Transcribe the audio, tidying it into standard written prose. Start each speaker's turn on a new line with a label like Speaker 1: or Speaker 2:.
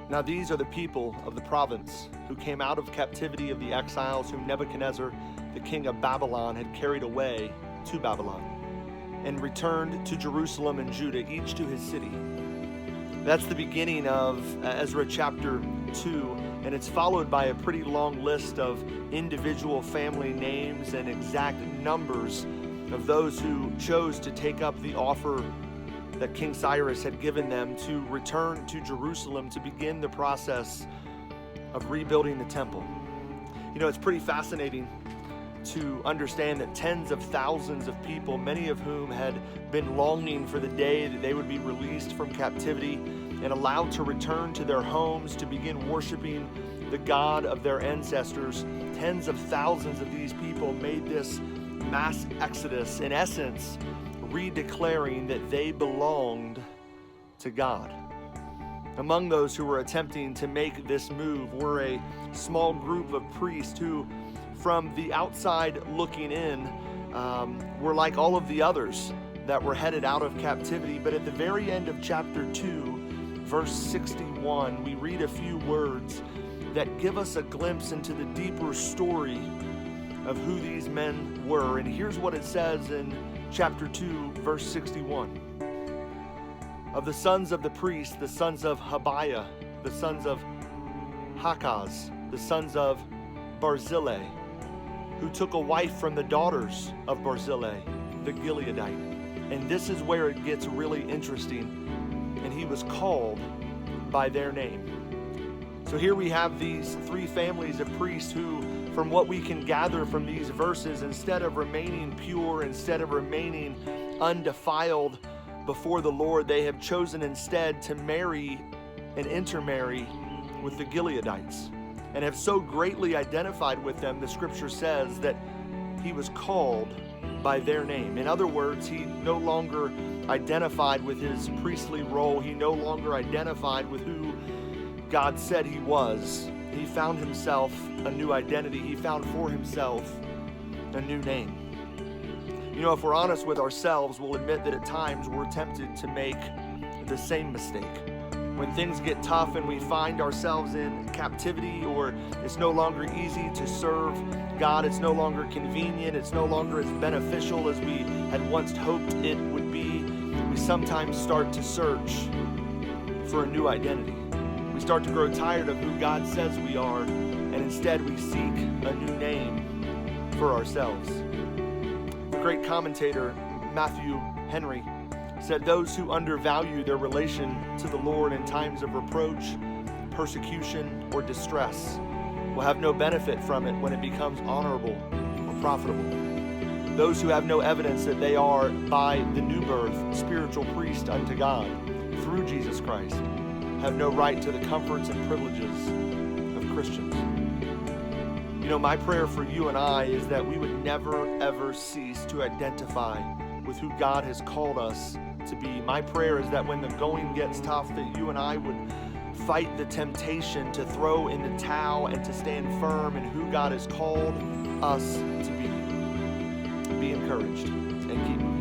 Speaker 1: Now these are the people of the province who came out of captivity of the exiles whom Nebuchadnezzar, the king of Babylon, had carried away to Babylon, and returned to Jerusalem and Judah, each to his city. That's the beginning of Ezra chapter 2, and it's followed by a pretty long list of individual family names and exact numbers of those who chose to take up the offer that King Cyrus had given them to return to Jerusalem to begin the process of rebuilding the temple. You know, it's pretty fascinating to understand that tens of thousands of people, many of whom had been longing for the day that they would be released from captivity and allowed to return to their homes to begin worshiping the God of their ancestors, tens of thousands of these people made this mass exodus, in essence, redeclaring that they belonged to God. Among those who were attempting to make this move were a small group of priests who, from the outside looking in, were like all of the others that were headed out of captivity. But at the very end of chapter 2, verse 61, we read a few words that give us a glimpse into the deeper story of who these men were. And here's what it says in chapter 2, verse 61. Of the sons of the priests, the sons of Habiah, the sons of Hakaz, the sons of Barzillai, who took a wife from the daughters of Barzillai, the Gileadite. And this is where it gets really interesting. And he was called by their name. So here we have these three families of priests who, from what we can gather from these verses, instead of remaining pure, instead of remaining undefiled before the Lord, they have chosen instead to marry and intermarry with the Gileadites, and have so greatly identified with them, the scripture says that he was called by their name. In other words, he no longer identified with his priestly role. He no longer identified with who God said he was. He found himself a new identity. He found for himself a new name. You know, if we're honest with ourselves, we'll admit that at times we're tempted to make the same mistake. When things get tough and we find ourselves in captivity, or it's no longer easy to serve God, it's no longer convenient, it's no longer as beneficial as we had once hoped it would be, we sometimes start to search for a new identity. We start to grow tired of who God says we are, and instead we seek a new name for ourselves. The great commentator Matthew Henry said, "Those who undervalue their relation to the Lord in times of reproach, persecution, or distress will have no benefit from it when it becomes honorable or profitable. Those who have no evidence that they are, by the new birth, spiritual priest unto God through Jesus Christ, have no right to the comforts and privileges of Christians." You know, my prayer for you and I is that we would never, ever cease to identify with who God has called us to be. My prayer is that when the going gets tough, that you and I would fight the temptation to throw in the towel and to stand firm in who God has called us to be. Be encouraged and keep moving.